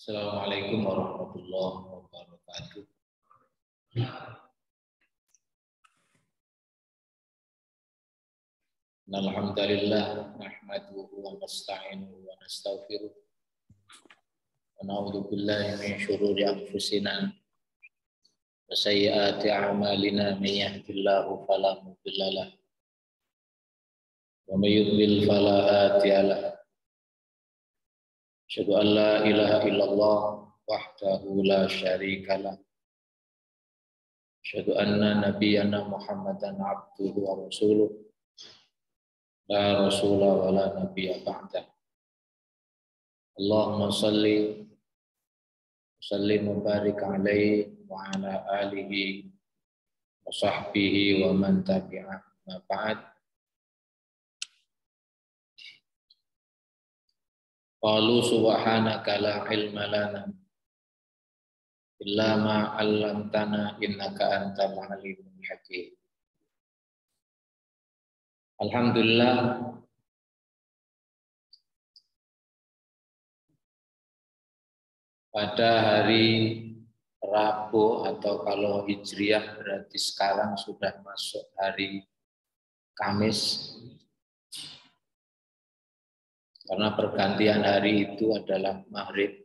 Assalamualaikum warahmatullahi wabarakatuh. Alhamdulillah nahmaduhu wa nasta'inuhu wa nastaghfiruh wa na'udzu billahi min syururi anfusina wa sayyiati a'malina may yahdihillahu fala mudilla lahu wa may yudlil fala hadiya lahu. Asyhadu an la ilaha illallah wahdahu la syarika lah. Asyhadu anna nabiyyana Muhammadan abduhu wa rasuluh. La rasula wa la nabiyya ba'da. Allahumma salli sallim wa barik alaihi wa ala alihi wa sahbihi wa man tabi'ah ma ba'd. Qalu subhanaka la ilma lana illa ma 'allamtana innaka antal alimul hakim. Alhamdulillah pada hari Rabu atau kalau Hijriah berarti sekarang sudah masuk hari Kamis. Karena pergantian hari itu adalah Maghrib.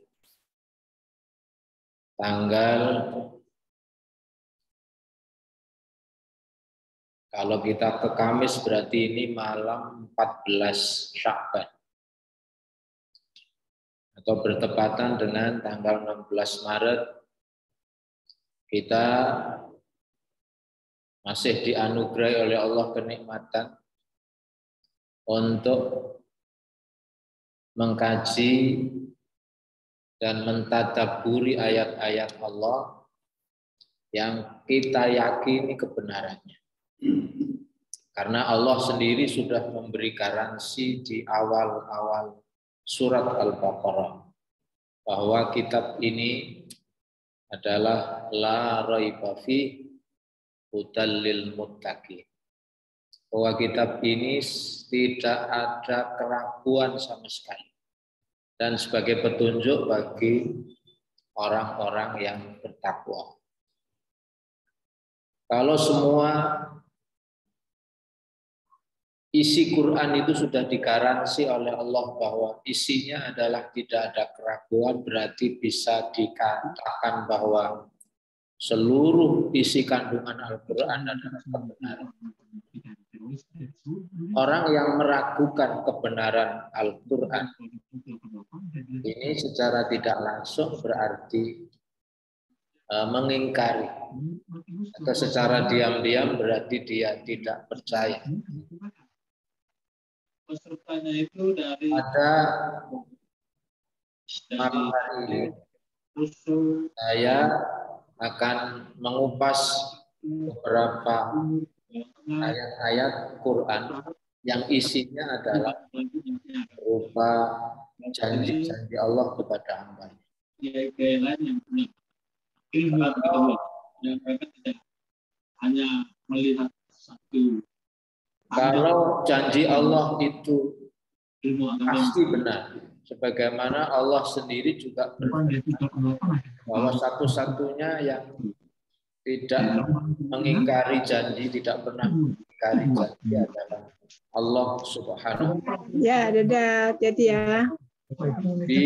Kalau kita ke Kamis berarti ini malam 14 Sya'ban. Atau bertepatan dengan tanggal 16 Maret, kita masih dianugerahi oleh Allah kenikmatan untuk mengkaji dan mentadabburi ayat-ayat Allah yang kita yakini kebenarannya. Karena Allah sendiri sudah memberi garansi di awal-awal surat Al-Baqarah bahwa kitab ini adalah la raiba fi hudal lil muttaqin. Bahwa kitab ini tidak ada keraguan sama sekali dan sebagai petunjuk bagi orang-orang yang bertakwa. Kalau semua isi Quran itu sudah digaransi oleh Allah bahwa isinya adalah tidak ada keraguan, berarti bisa dikatakan bahwa seluruh isi kandungan Al-Quran adalah kebenaran. Orang yang meragukan kebenaran Al-Quran ini secara tidak langsung berarti mengingkari, atau secara diam-diam berarti dia tidak percaya. Pada malam hari ini saya akan mengupas beberapa ayat-ayat Quran yang isinya adalah berupa janji-janji Allah kepada hamba. Hanya melihat satu. Kalau janji Allah itu pasti benar, sebagaimana Allah sendiri juga bahwa satu-satunya yang tidak mengingkari janji, tidak pernah mengingkari janji adalah Allah Subhanahu wa Ta'ala. Ya, dadah, hati-hati ya. Di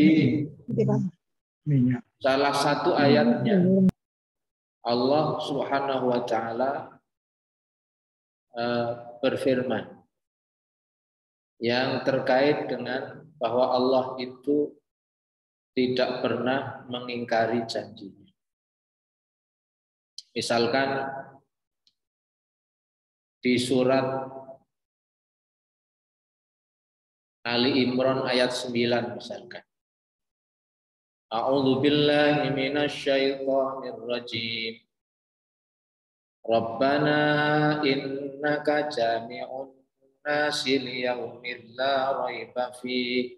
salah satu ayatnya Allah Subhanahu wa Ta'ala berfirman yang terkait dengan bahwa Allah itu tidak pernah mengingkari janjinya. Misalkan di surat Ali Imran ayat 9 misalkan. A'udzu billahi minasyaitonir rajim. Rabbana innaka jami'un nasi liyaumin la raiba fi.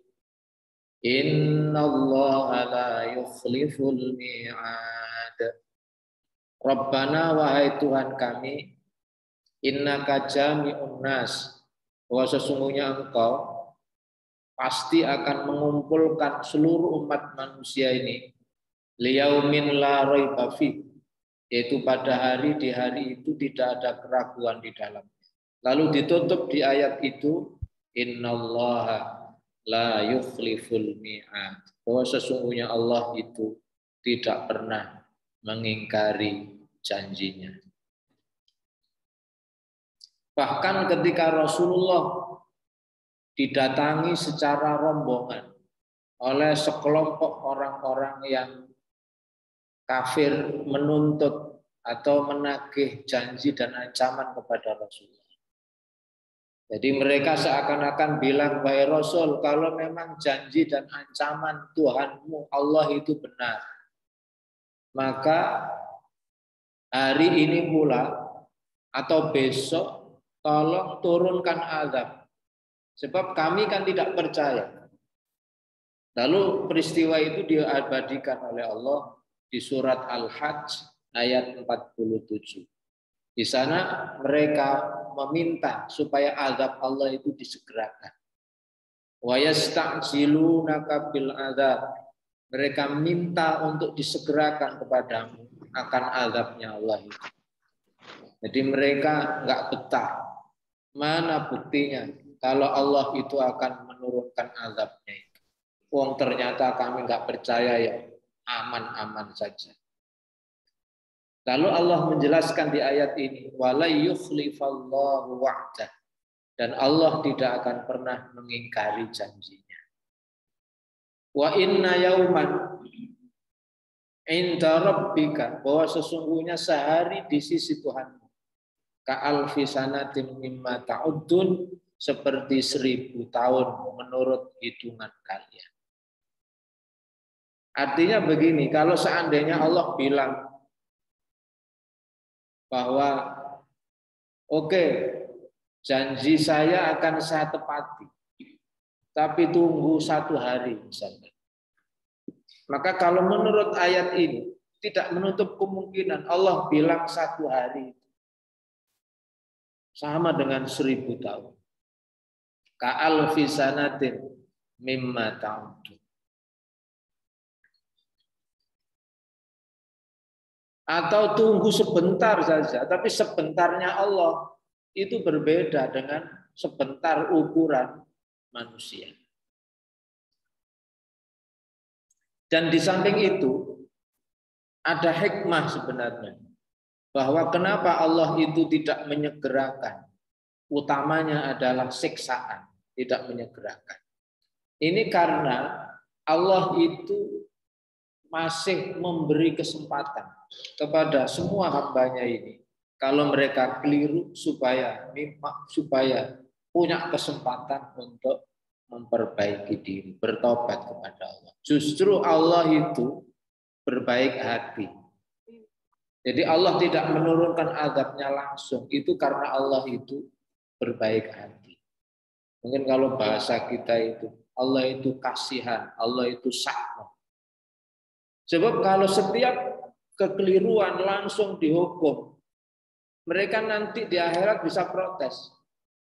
Innallaha la yukhliful mi'ad. Rabbana wahai Tuhan kami, innaka jami'un nas, bahwa sesungguhnya Engkau pasti akan mengumpulkan seluruh umat manusia ini liyaumin la raiba fi, yaitu pada hari di hari itu tidak ada keraguan di dalamnya. Lalu ditutup di ayat itu innallaha la yukhliful mi'ad, bahwa sesungguhnya Allah itu tidak pernah mengingkari janjinya. Bahkan ketika Rasulullah didatangi secara rombongan oleh sekelompok orang-orang yang kafir menuntut atau menagih janji dan ancaman kepada Rasulullah. Jadi mereka seakan-akan bilang, wahai Rasul, kalau memang janji dan ancaman Tuhanmu Allah itu benar, maka hari ini pula atau besok tolong turunkan azab. Sebab kami kan tidak percaya. Lalu peristiwa itu diabadikan oleh Allah di surat Al-Hajj ayat 47. Di sana mereka meminta supaya azab Allah itu disegerakan. Wa yasta'jilunaka bil azab. Mereka minta untuk disegerakan kepadamu akan azabnya Allah itu. Jadi mereka enggak betah. Mana buktinya kalau Allah itu akan menurunkan azabnya itu. Wong ternyata kami enggak percaya ya, aman-aman saja. Lalu Allah menjelaskan di ayat ini, wala yukhlifallahu wa'dah, dan Allah tidak akan pernah mengingkari janjinya. Wa inna yauman inda rabbika, bahwa sesungguhnya sehari di sisi Tuhanmu, ka'alfi sanatin mimma ta'uddun, seperti 1000 tahun menurut hitungan kalian. Artinya begini, kalau seandainya Allah bilang bahwa oke, janji saya akan saya tepati, tapi tunggu 1 hari misalnya. Maka kalau menurut ayat ini tidak menutup kemungkinan Allah bilang 1 hari sama dengan 1000 tahun. Ka'alfi sanatin mimma ta'udun. Atau tunggu sebentar saja, tapi sebentarnya Allah itu berbeda dengan sebentar ukuran manusia. Dan di samping itu ada hikmah sebenarnya, bahwa kenapa Allah itu tidak menyegerakan, utamanya adalah siksaan, tidak menyegerakan. Ini karena Allah itu masih memberi kesempatan kepada semua hambanya ini, kalau mereka keliru supaya punya kesempatan untuk memperbaiki diri, bertobat kepada Allah. Justru Allah itu berbaik hati. Jadi Allah tidak menurunkan azabnya langsung, itu karena Allah itu berbaik hati. Mungkin kalau bahasa kita itu, Allah itu kasihan, Allah itu sakno. Sebab kalau setiap kekeliruan langsung dihukum, mereka nanti di akhirat bisa protes.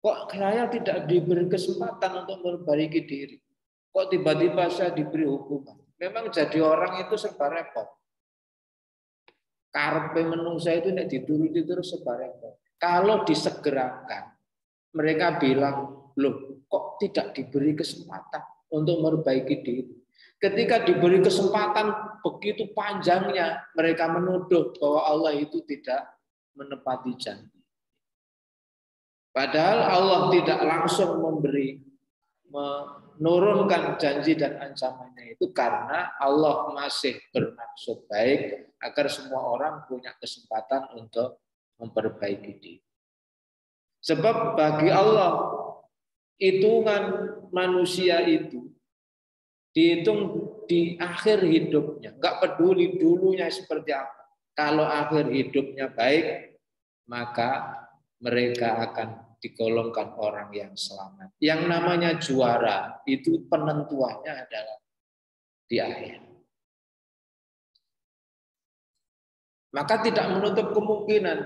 Kok saya tidak diberi kesempatan untuk memperbaiki diri? Kok tiba-tiba saya diberi hukuman? Memang jadi orang itu serba repot. Karepe menungsa itu nek dituruti terus serba repot. Kalau disegerakan, mereka bilang, loh kok tidak diberi kesempatan untuk memperbaiki diri? Ketika diberi kesempatan begitu panjangnya, mereka menuduh bahwa Allah itu tidak menepati janji. Padahal Allah tidak langsung menurunkan janji dan ancamannya itu karena Allah masih bermaksud baik agar semua orang punya kesempatan untuk memperbaiki diri. Sebab bagi Allah hitungan manusia itu dihitung di akhir hidupnya, enggak peduli dulunya seperti apa. Kalau akhir hidupnya baik, maka mereka akan digolongkan orang yang selamat. Yang namanya juara itu penentuannya adalah di akhir. Maka tidak menutup kemungkinan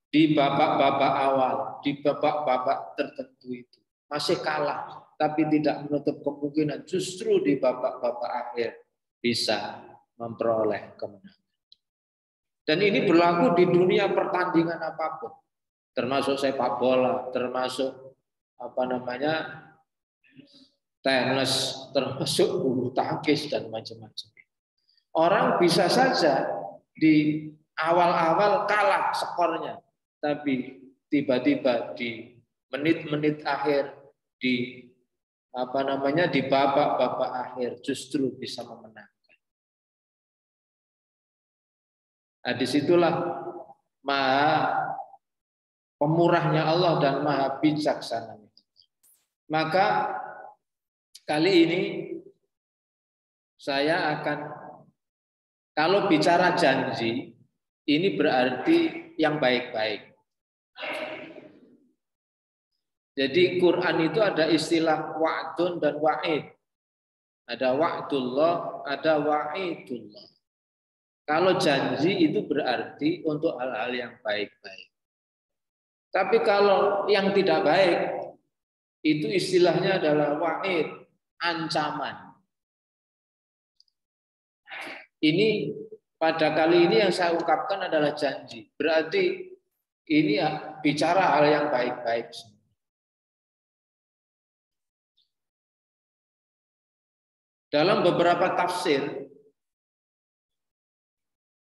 di babak-babak awal, di babak-babak tertentu itu masih kalah tapi tidak menutup kemungkinan justru di babak-babak akhir bisa memperoleh kemenangan. Dan ini berlaku di dunia pertandingan apapun, termasuk sepak bola, termasuk tenis, termasuk bulu tangkis dan macam-macam. Orang bisa saja di awal-awal kalah skornya, tapi tiba-tiba di menit-menit akhir, di di babak-babak akhir justru bisa memenangkan. Nah, disitulah maha pemurahnya Allah dan maha bijaksananya. Maka kali ini saya akan, kalau bicara janji, ini berarti yang baik-baik. Jadi Quran itu ada istilah wa'dun dan wa'id. Ada wa'dullah, ada wa'idullah. Kalau janji itu berarti untuk hal-hal yang baik-baik. Tapi kalau yang tidak baik, itu istilahnya adalah wa'id, ancaman. Ini pada kali ini yang saya ungkapkan adalah janji. Berarti ini ya bicara hal yang baik-baik. Dalam beberapa tafsir,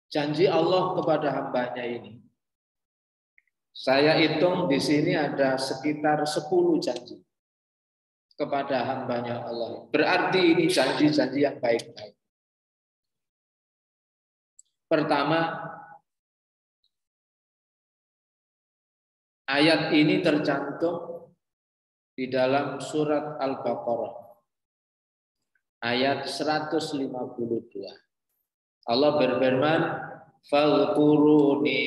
janji Allah kepada hambanya ini, saya hitung di sini ada sekitar 10 janji kepada hambanya Allah. Berarti ini janji-janji yang baik-baik. Pertama, ayat ini tercantum di dalam surat Al-Baqarah. Ayat 152. Allah berfirman, "Fadhkuruni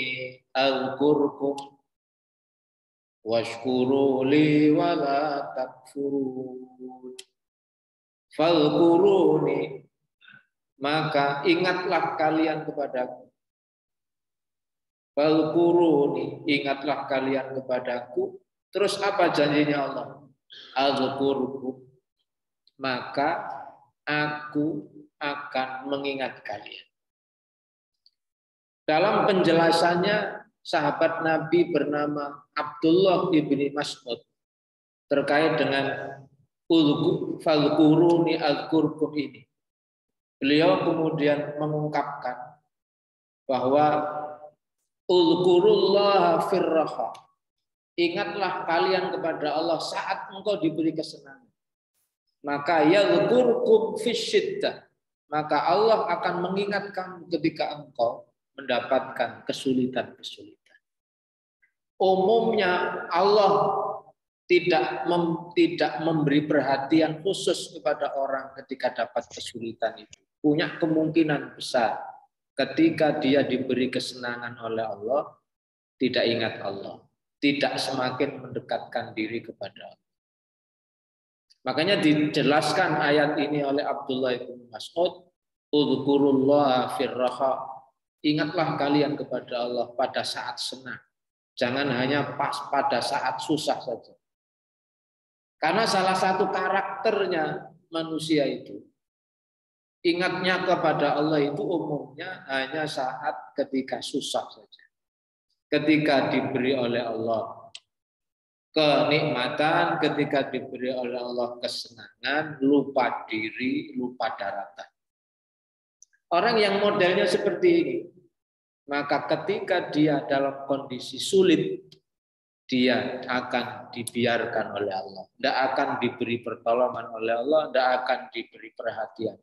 azkurkum washkuru li wa la takfurun." Fadhkuruni, maka ingatlah kalian kepadaku. Fadhkuruni, ingatlah kalian kepadaku. Terus apa janjinya Allah? Azkurkum, maka aku akan mengingat kalian. Dalam penjelasannya, sahabat Nabi bernama Abdullah ibni Mas'ud terkait dengan fadhkuruni azkurkum ini. Beliau kemudian mengungkapkan bahwa uzkurullaha firraha. Ingatlah kalian kepada Allah saat engkau diberi kesenangan. Maka yadhkurkum fisyiddah, maka Allah akan mengingat kamu ketika engkau mendapatkan kesulitan-kesulitan. Umumnya Allah tidak memberi perhatian khusus kepada orang ketika dapat kesulitan itu. Punya kemungkinan besar ketika dia diberi kesenangan oleh Allah, tidak ingat Allah, tidak semakin mendekatkan diri kepada Allah. Makanya dijelaskan ayat ini oleh Abdullah bin Mas'ud, "Udzukurullaha firraha." Ingatlah kalian kepada Allah pada saat senang. Jangan hanya pas pada saat susah saja. Karena salah satu karakternya manusia itu, ingatnya kepada Allah itu umumnya hanya saat ketika susah saja. Ketika diberi oleh Allah kenikmatan, ketika diberi oleh Allah kesenangan, lupa diri, lupa daratan. Orang yang modelnya seperti ini, maka ketika dia dalam kondisi sulit, dia akan dibiarkan oleh Allah. Tidak akan diberi pertolongan oleh Allah, tidak akan diberi perhatian.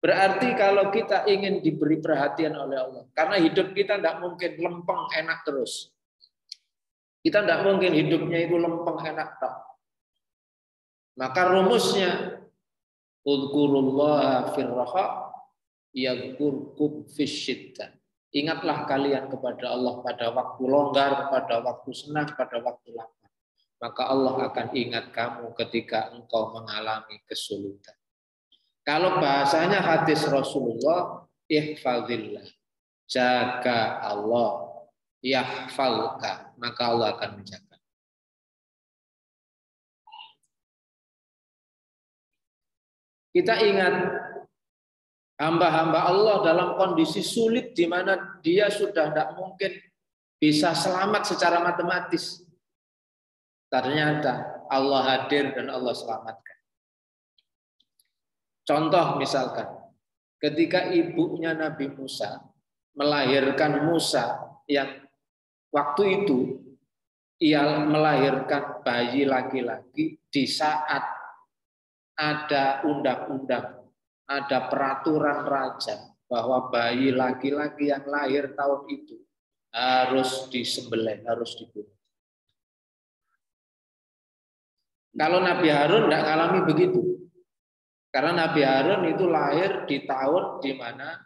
Berarti kalau kita ingin diberi perhatian oleh Allah, karena hidup kita tidak mungkin lempeng enak terus. Kita tidak mungkin hidupnya itu lempeng enak tak. Maka rumusnya Udzukurullaha firraha yadhkurkum fisyiddah. Ingatlah kalian kepada Allah pada waktu longgar, pada waktu senang, pada waktu lapar. Maka Allah akan ingat kamu ketika engkau mengalami kesulitan. Kalau bahasanya hadis Rasulullah, ihfazillah, jaga Allah, yahfalka, maka Allah akan menjaga. Kita ingat hamba-hamba Allah dalam kondisi sulit di mana dia sudah tidak mungkin bisa selamat secara matematis. Ternyata Allah hadir dan Allah selamatkan. Contoh misalkan, ketika ibunya Nabi Musa melahirkan Musa yang waktu itu ia melahirkan bayi laki-laki di saat ada undang-undang, ada peraturan raja bahwa bayi laki-laki yang lahir tahun itu harus disembelih, harus dibunuh. Kalau Nabi Harun tidak mengalami begitu. Karena Nabi Harun itu lahir di tahun di mana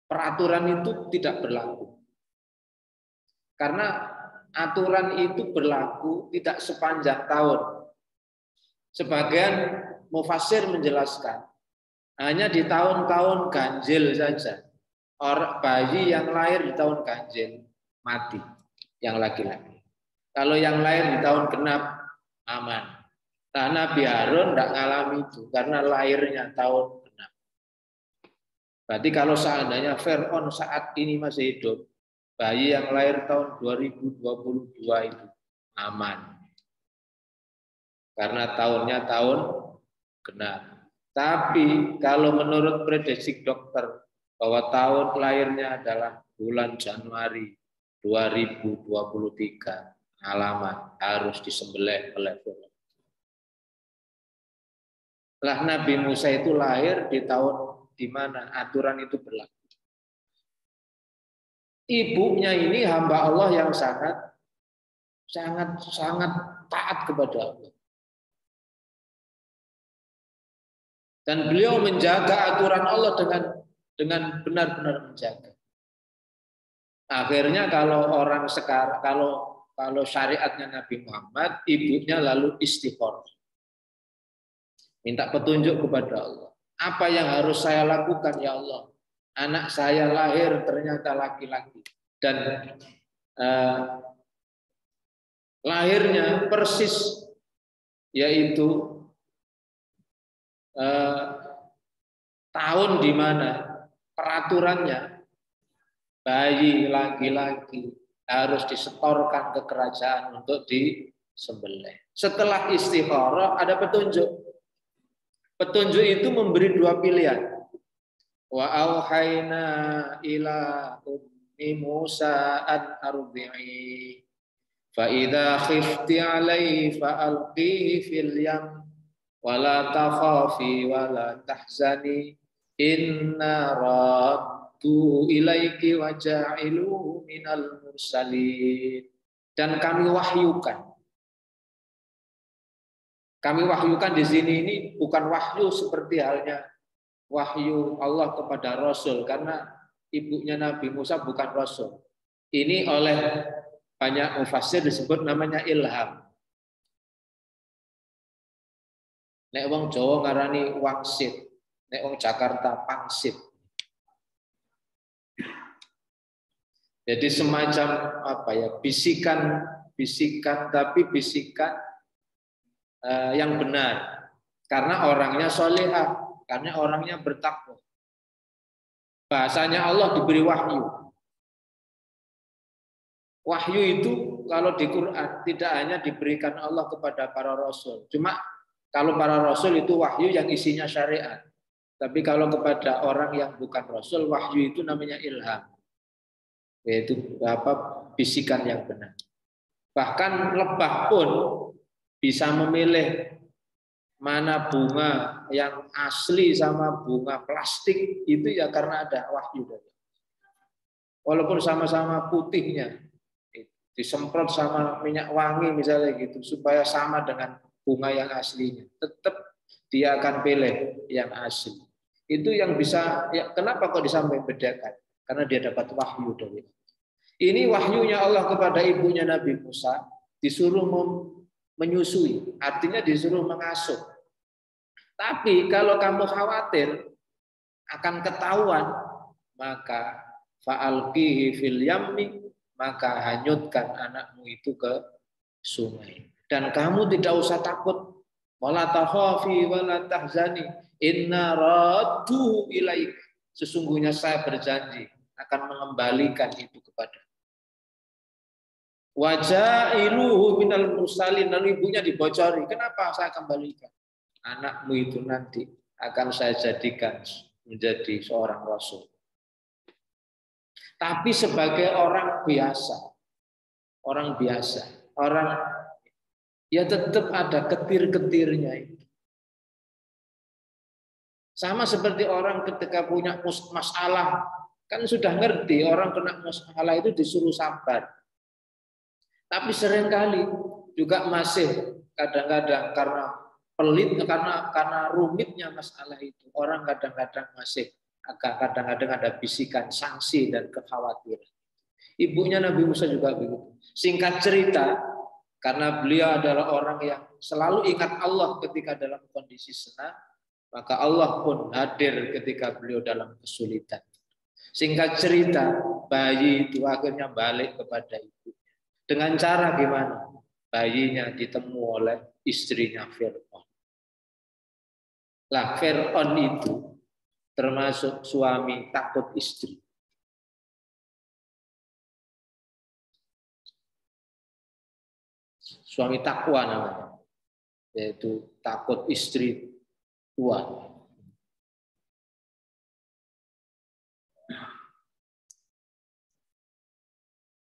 peraturan itu tidak berlaku. Karena aturan itu berlaku tidak sepanjang tahun. Sebagian mufassir menjelaskan hanya di tahun-tahun ganjil saja. Orang bayi yang lahir di tahun ganjil mati, yang laki-laki. Kalau yang lahir di tahun genap aman. Nah, Nabi Harun tidak mengalami itu karena lahirnya tahun genap. Berarti kalau seandainya Fir'aun saat ini masih hidup, bayi yang lahir tahun 2022 itu aman. Karena tahunnya tahun genap. Tapi kalau menurut prediksi dokter bahwa tahun lahirnya adalah bulan Januari 2023, alamat harus disembelih oleh Fir'aun. Lah Nabi Musa itu lahir di tahun di mana aturan itu berlaku. Ibunya ini hamba Allah yang sangat taat kepada Allah. Dan beliau menjaga aturan Allah dengan benar-benar menjaga. Akhirnya kalau orang sekarang kalau syariatnya Nabi Muhammad, ibunya lalu istighfar. Minta petunjuk kepada Allah. Apa yang harus saya lakukan ya Allah? Anak saya lahir ternyata laki-laki. Dan lahirnya persis yaitu tahun di mana peraturannya bayi laki-laki harus disetorkan ke kerajaan untuk disembelih. Setelah istikharah ada petunjuk. Petunjuk itu memberi dua pilihan. Wa auhayna ila ummi Musa an ardi'i fa idza khifti 'alaihi fa alqihi fil yam wa la takhafi wa la tahzani inna raddu ilaiki wa ja'iluhu minal mursalin. Dan kami wahyukan. Kami wahyukan di sini ini bukan wahyu seperti halnya wahyu Allah kepada Rasul, karena ibunya Nabi Musa bukan Rasul. Ini oleh banyak mufassir disebut namanya ilham. Nek wong Jawa ngarani wangsit, nek wong Jakarta pangsit. Jadi semacam apa ya, bisikan tapi bisikan yang benar, karena orangnya solehah, karena orangnya bertakwa. Bahasanya Allah diberi wahyu. Wahyu itu kalau di Quran tidak hanya diberikan Allah kepada para rasul. Cuma kalau para rasul itu wahyu yang isinya syariat. Tapi kalau kepada orang yang bukan rasul, wahyu itu namanya ilham. Yaitu bisikan yang benar. Bahkan lebah pun bisa memilih mana bunga yang asli sama bunga plastik, itu ya karena ada wahyu. Walaupun sama-sama putihnya, disemprot sama minyak wangi misalnya gitu, supaya sama dengan bunga yang aslinya, tetap dia akan pilih yang asli. Itu yang bisa, ya kenapa kok disampaikan bedakan? Karena dia dapat wahyu dari Allah. Ini wahyunya Allah kepada ibunya Nabi Musa, disuruh menyusui, artinya disuruh mengasuh. Tapi kalau kamu khawatir akan ketahuan, maka fa'alqihi fil yammi, maka hanyutkan anakmu itu ke sungai. Dan kamu tidak usah takut Wala takhafi wala tahzani inna radduhu ilaik. Sesungguhnya saya berjanji akan mengembalikan itu kepada. Wajailuhu minal mursalin, lalu ibunya dibocori. Kenapa saya kembalikan? Anakmu itu nanti akan saya jadikan menjadi seorang rasul. Tapi sebagai orang biasa, orang ya tetap ada ketir-ketirnya itu. Sama seperti orang ketika punya masalah, kan sudah ngerti orang kena masalah itu disuruh sabar. Tapi seringkali juga masih kadang-kadang karena pelit, karena rumitnya masalah itu, orang kadang-kadang masih kadang-kadang ada bisikan sanksi dan kekhawatiran. Ibunya Nabi Musa juga begitu. Singkat cerita, karena beliau adalah orang yang selalu ingat Allah ketika dalam kondisi senang, maka Allah pun hadir ketika beliau dalam kesulitan. Singkat cerita, bayi itu akhirnya balik kepada ibunya. Dengan cara gimana? Bayinya ditemu oleh istrinya Fir'aun. Lah, Fir'aun itu termasuk suami takut istri. Suami takwa namanya, yaitu takut istri tua.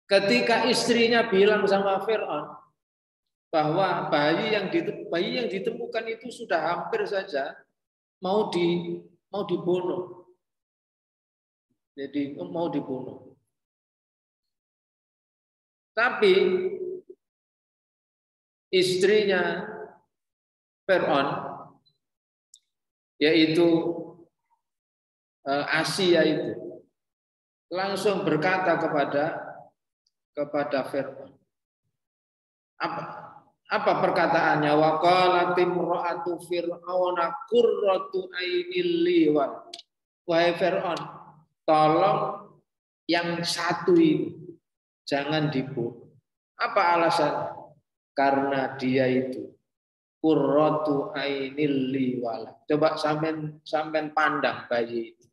Ketika istrinya bilang sama Fir'aun bahwa bayi yang ditemukan itu sudah hampir saja mau dibunuh. Jadi mau dibunuh. Tapi istrinya Fir'aun, yaitu Asia itu, langsung berkata kepada Fir'aun. Apa perkataannya? Wa qalat imra'atu fir'auna qurratu ainil li wa. Wahai Fir'aun, tolong yang satu ini jangan dibunuh. Apa alasannya? Karena dia itu qurratu ainil li wa. Coba sampean pandang bayi itu.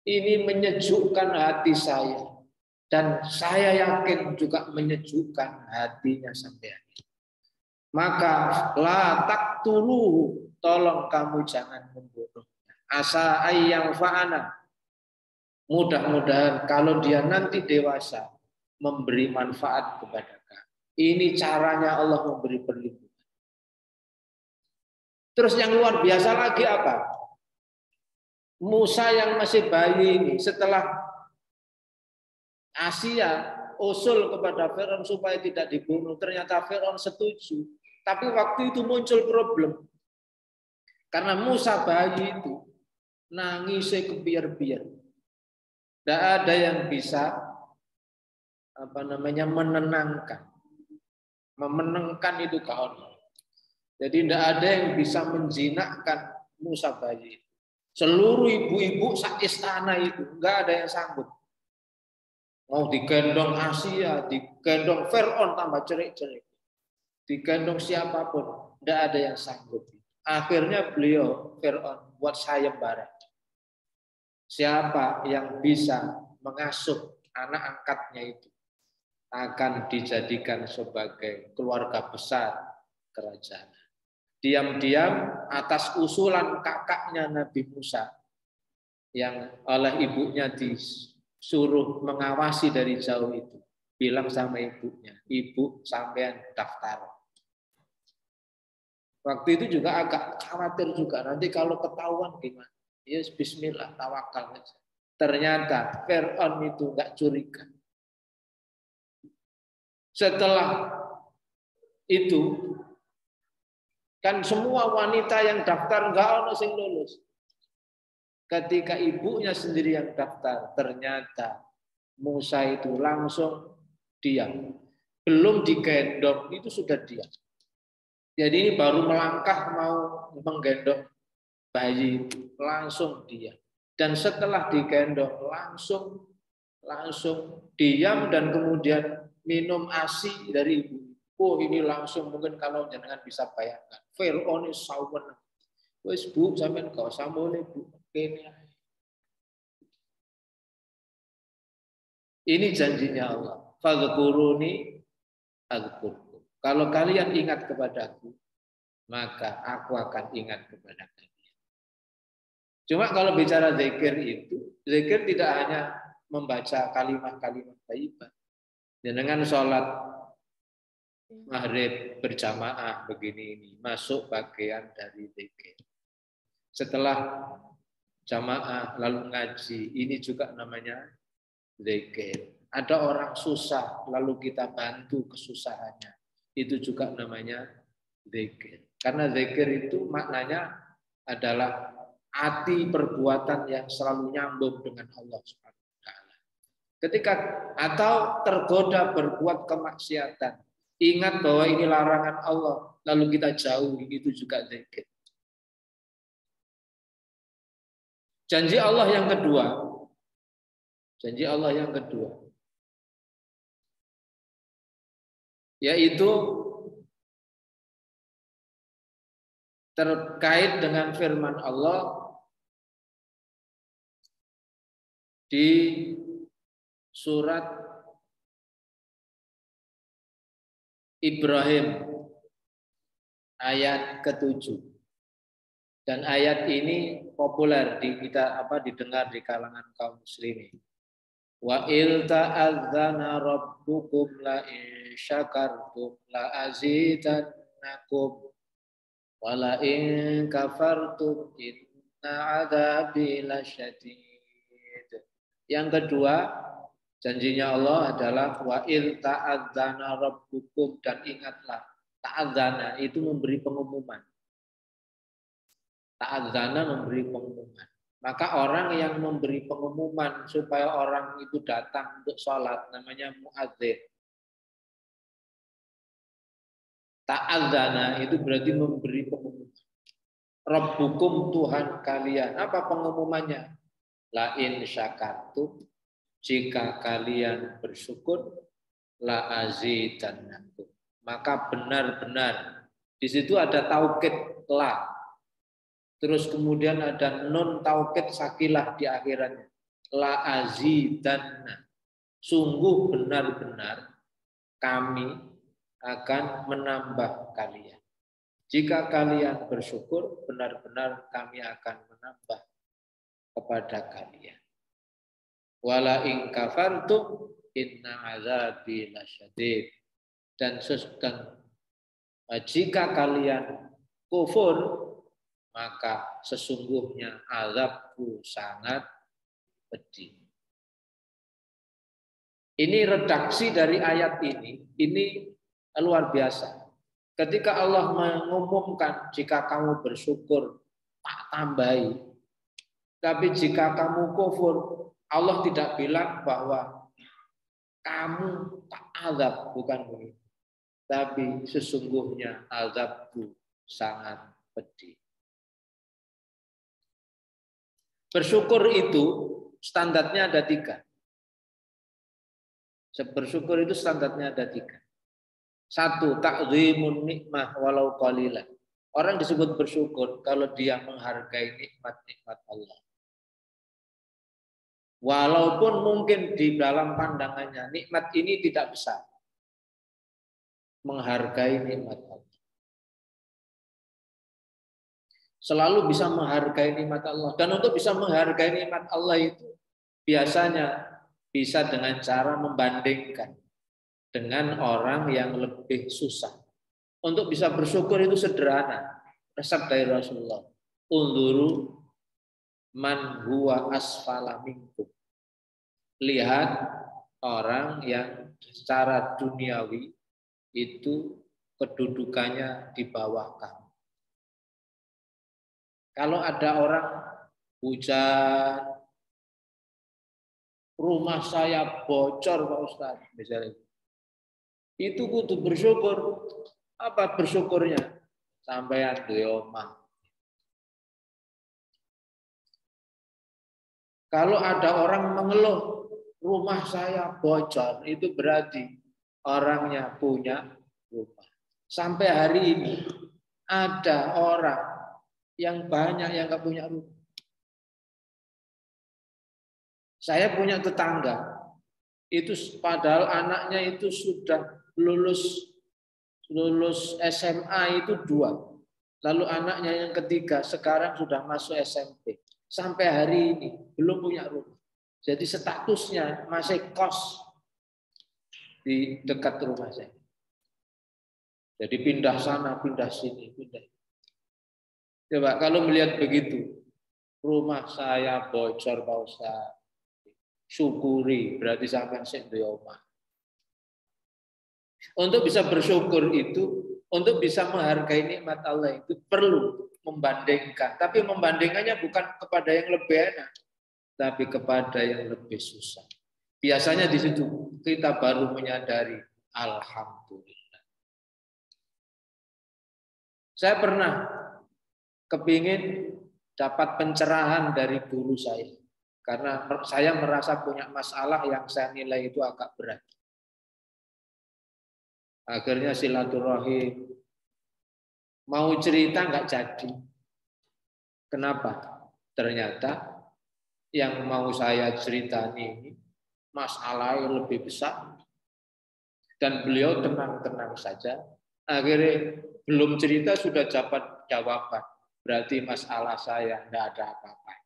Ini menyejukkan hati saya. Dan saya yakin juga menyejukkan hatinya sampean. Maka la taqtuluhu, tolong kamu jangan membunuh. Asa ayyang fa'ana. Mudah-mudahan kalau dia nanti dewasa memberi manfaat kepada kamu. Ini caranya Allah memberi perlindungan. Terus yang luar biasa lagi apa? Musa yang masih bayi ini setelah Asia usul kepada Fir'aun supaya tidak dibunuh. Ternyata Fir'aun setuju. Tapi waktu itu muncul problem. Karena Musa bayi itu nangisnya kebiar-biar. Tidak ada yang bisa menenangkan. Memenangkan itu kawan. Jadi tidak ada yang bisa menjinakkan Musa bayi. Seluruh ibu-ibu sak istana itu enggak ada yang sanggup. Mau digendong Asia, digendong Fir'aun tambah cerik-cerik. Digendong siapapun, tidak ada yang sanggup. Akhirnya beliau Fir'aun buat sayembara. Siapa yang bisa mengasuh anak angkatnya itu akan dijadikan sebagai keluarga besar kerajaan. Diam-diam atas usulan kakaknya Nabi Musa yang oleh ibunya disuruh mengawasi dari jauh itu, bilang sama ibunya, ibu sampean daftar. Waktu itu juga agak khawatir juga, nanti kalau ketahuan gimana? Ya bismillah, tawakal aja. Ternyata Fir'aun itu enggak curiga. Setelah itu kan semua wanita yang daftar enggak ono sing lulus. Ketika ibunya sendiri yang daftar, ternyata Musa itu langsung diam. Belum digendong, itu sudah diam. Jadi ini baru melangkah mau menggendong bayi itu, langsung diam. Dan setelah digendong, langsung diam dan kemudian minum ASI dari ibu. Oh ini langsung mungkin kalau jenengan bisa bayangkan. Fir'aun sawen. Wis Bu sampean gak usah mulih Bu. Kene. Ini janjinya Allah. Fadhkuruni adzkurkum. Kalau kalian ingat kepadaku, maka aku akan ingat kepada kalian. Cuma kalau bicara zikir itu, zikir tidak hanya membaca kalimat-kalimat thayyibah. Dengan sholat maghrib berjamaah begini ini masuk bagian dari zikir. Setelah jamaah lalu ngaji, ini juga namanya zikir. Ada orang susah lalu kita bantu kesusahannya, itu juga namanya zikir. Karena zikir itu maknanya adalah hati perbuatan yang selalu nyambung dengan Allah Subhanahu wa taala. Ketika atau tergoda berbuat kemaksiatan, ingat bahwa ini larangan Allah, lalu kita jauhi, itu juga zikir. Janji Allah yang kedua. Janji Allah yang kedua. Yaitu terkait dengan firman Allah di surat Ibrahim ayat ke-7. Dan ayat ini populer didengar di kalangan kaum muslimin. Wa il ta'adzana rabbukum la in syakartum la azidannakum wa la in kafartum inna adzabi lasyadid. Yang kedua, janjinya Allah adalah wa il ta'adzana rabbukum, dan ingatlah, ta'adzana itu memberi pengumuman. Ta'adzana memberi pengumuman. Maka orang yang memberi pengumuman supaya orang itu datang untuk sholat namanya muadzin. Ta'adzana itu berarti memberi pengumuman. Rabbukum, Tuhan kalian. Apa pengumumannya? La in syakartum, jika kalian bersyukur, la azidannakum, maka benar-benar. Di situ ada taukid la. Terus kemudian ada nun taukid sakilah di akhirannya. La azidanna. Sungguh benar-benar kami akan menambah kalian. Jika kalian bersyukur, benar-benar kami akan menambah kepada kalian. Wala in kafartum inna azabi lasyadid. Dan jika kalian kufur, maka sesungguhnya azabku sangat pedih. Ini redaksi dari ayat ini luar biasa. Ketika Allah mengumumkan jika kamu bersyukur, tak tambahi. Tapi jika kamu kufur, Allah tidak bilang bahwa kamu tak azab, bukan begitu. Tapi sesungguhnya azabku sangat pedih. Bersyukur itu standarnya ada 3. Bersyukur itu standarnya ada 3. 1, ta'zimun nikmah walau qalilan. Orang disebut bersyukur kalau dia menghargai nikmat-nikmat Allah. Walaupun mungkin di dalam pandangannya nikmat ini tidak besar. Menghargai nikmat Allah. Selalu bisa menghargai nikmat Allah. Dan untuk bisa menghargai nikmat Allah itu biasanya bisa dengan cara membandingkan dengan orang yang lebih susah. Untuk bisa bersyukur itu sederhana. Resep dari Rasulullah. Unduru man huwa asfala minkum. Lihat orang yang secara duniawi itu kedudukannya di bawah kamu. Kalau ada orang hujan, rumah saya bocor Pak Ustaz, misalnya, itu kudu bersyukur. Apa bersyukurnya? Sampeyan duwe omah. Kalau ada orang mengeluh, rumah saya bocor, itu berarti orangnya punya rumah. Sampai hari ini, Ada orang yang banyak yang nggak punya rumah. Saya punya tetangga, itu padahal anaknya itu sudah lulus SMA itu 2. Lalu anaknya yang ketiga sekarang sudah masuk SMP. Sampai hari ini belum punya rumah. Jadi statusnya masih kos di dekat rumah saya. Jadi pindah sana, pindah sini, pindah. Coba kalau melihat begitu, rumah saya bocor, Pak Ustaz. Syukuri, berarti sampai sing duwe omah. Untuk bisa bersyukur itu, untuk bisa menghargai nikmat Allah itu perlu membandingkan. Tapi membandingkannya bukan kepada yang lebih enak, tapi kepada yang lebih susah. Biasanya di situ kita baru menyadari alhamdulillah. Saya pernah kepingin dapat pencerahan dari guru saya. Karena saya merasa punya masalah yang saya nilai itu agak berat. Akhirnya silaturahim. Mau cerita nggak jadi. Kenapa? Ternyata yang mau saya cerita ini masalahnya lebih besar. Dan beliau tenang-tenang saja. Akhirnya belum cerita sudah dapat jawaban. Berarti masalah saya tidak ada apa-apa.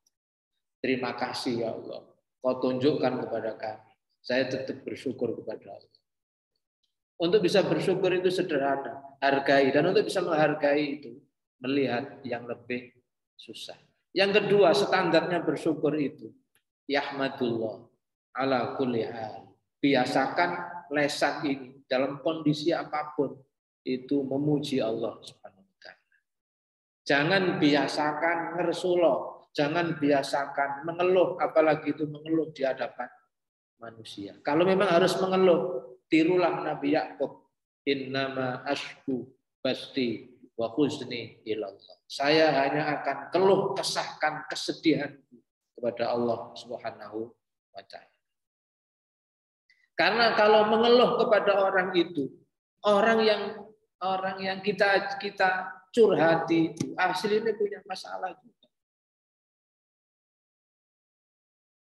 Terima kasih ya Allah. Kau tunjukkan kepada kami. Saya tetap bersyukur kepada Allah. Untuk bisa bersyukur itu sederhana. Hargai. Dan untuk bisa menghargai itu, melihat yang lebih susah. Yang kedua, standarnya bersyukur itu. Yahmadullah ala kulli hal. Biasakan lesan ini dalam kondisi apapun. Itu memuji Allah Subhanahu wa ta'ala. Jangan biasakan ngersuloh. Jangan biasakan mengeluh, apalagi itu mengeluh di hadapan manusia. Kalau memang harus mengeluh, tirulah Nabi Yakub. Innama ashku basti wa huzni ilallah. Saya hanya akan keluh kesahkan kesedihanku kepada Allah Subhanahu wa ta'ala. Karena kalau mengeluh kepada orang itu, orang yang kita curhati itu aslinya punya masalah juga.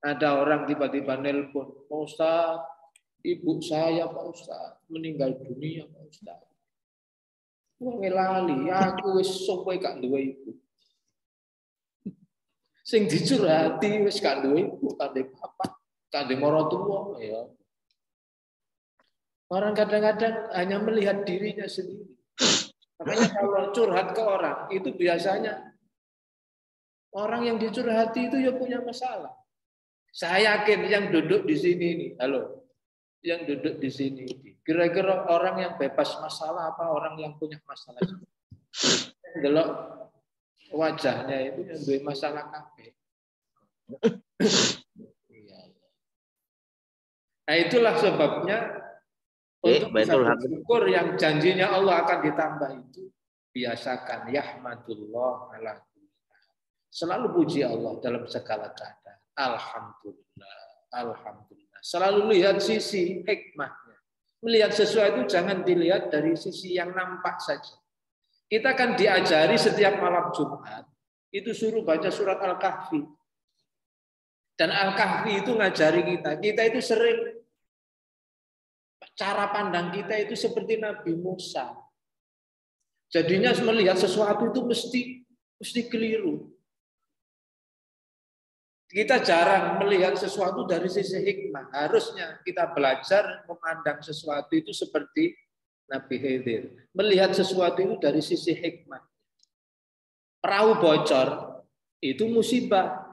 Ada orang tiba-tiba nelpon, Pak Ustaz, ibu saya Pak Ustaz meninggal dunia Pak Ustaz. Wong lali, aku wis sampai gak duwe ibu. Sing dicurhati wis gak duwe ibu, kandhe bapak, kandhe maratuwa ya. Orang kadang-kadang hanya melihat dirinya sendiri. Makanya kalau curhat ke orang itu biasanya orang yang dicurhati itu ya punya masalah. Saya yakin yang duduk di sini ini, halo, yang duduk di sini ini, kira-kira orang yang bebas masalah apa orang yang punya masalah? Delok wajahnya itu yang punya masalah kabeh. Nah itulah sebabnya untuk bisa bersyukur yang janjinya Allah akan ditambah itu biasakan yahmadullah ala kulli hal. Selalu puji Allah dalam segala keadaan. Alhamdulillah, alhamdulillah. Selalu lihat sisi hikmahnya. Melihat sesuatu jangan dilihat dari sisi yang nampak saja. Kita kan diajari setiap malam Jumat itu suruh baca surat Al-Kahfi. Dan Al-Kahfi itu ngajari kita itu sering cara pandang kita itu seperti Nabi Musa. Jadinya melihat sesuatu itu mesti keliru. Kita jarang melihat sesuatu dari sisi hikmah. Harusnya kita belajar memandang sesuatu itu seperti Nabi Khidir. Melihat sesuatu itu dari sisi hikmah. Perahu bocor itu musibah.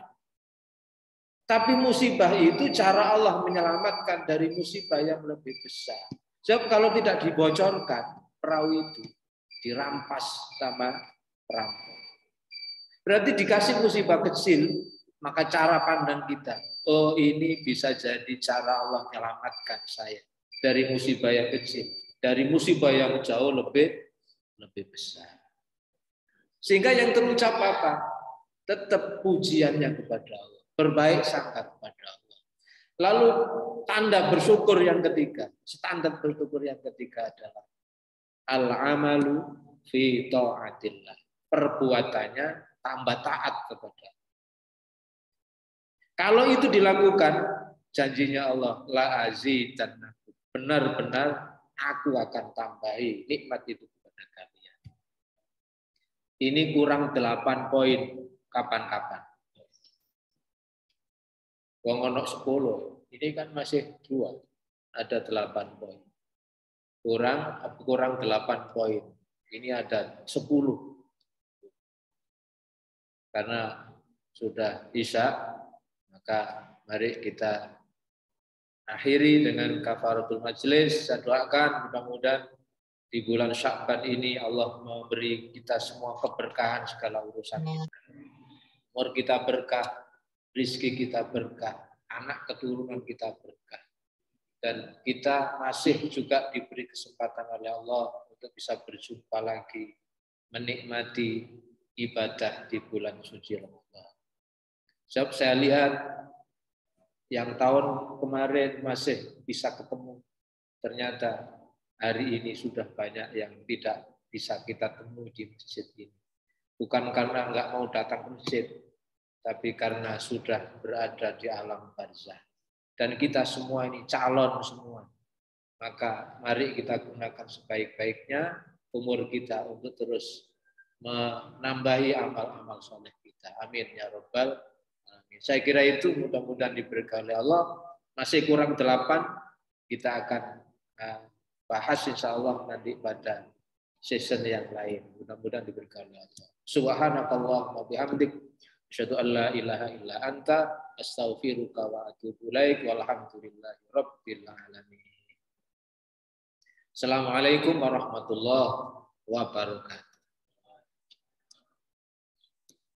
Tapi musibah itu cara Allah menyelamatkan dari musibah yang lebih besar. Sebab kalau tidak dibocorkan, perahu itu dirampas sama perampok. Berarti dikasih musibah kecil, maka cara pandang kita, oh ini bisa jadi cara Allah menyelamatkan saya dari musibah yang kecil, dari musibah yang jauh lebih besar. Sehingga yang terucap apa? Tetap pujiannya kepada Allah, berbaik sangka kepada Allah. Lalu tanda bersyukur yang ketiga, standar bersyukur yang ketiga adalah al-amalu fi ta'atillah. Perbuatannya tambah taat kepada. Kalau itu dilakukan, janjinya Allah, la azidannakum. Benar-benar aku akan tambahi nikmat itu kepada kalian. Ini kurang 8 poin kapan-kapan. Wong ono 10, ini kan masih 2, ada 8 poin. Kurang 8 poin. Ini ada 10. Karena sudah Isya, maka mari kita akhiri dengan kafaratul majlis. Saya doakan mudah-mudahan di bulan Sya'ban ini Allah memberi kita semua keberkahan segala urusan kita. Umur kita berkah, rezeki kita berkah, anak keturunan kita berkah. Dan kita masih juga diberi kesempatan oleh Allah untuk bisa berjumpa lagi, menikmati ibadah di bulan suci Ramadan. Sebab saya lihat yang tahun kemarin masih bisa ketemu, ternyata hari ini sudah banyak yang tidak bisa kita temui di masjid ini. Bukan karena nggak mau datang ke masjid, tapi karena sudah berada di alam barzah. Dan kita semua ini calon semua. Maka mari kita gunakan sebaik-baiknya umur kita untuk terus menambahi amal-amal soleh kita. Amin ya Rabbal alamin. Saya kira itu mudah-mudahan diberkahi oleh Allah. Masih kurang 8, kita akan bahas insya Allah nanti pada season yang lain. Mudah-mudahan diberkahi oleh Allah. Subhanakallahumma bihamdik, asyhadu an la ilaha illa anta, astaghfiruka wa atubu ilaik, walhamdulillahi rabbil alamin. Assalamualaikum warahmatullahi wabarakatuh.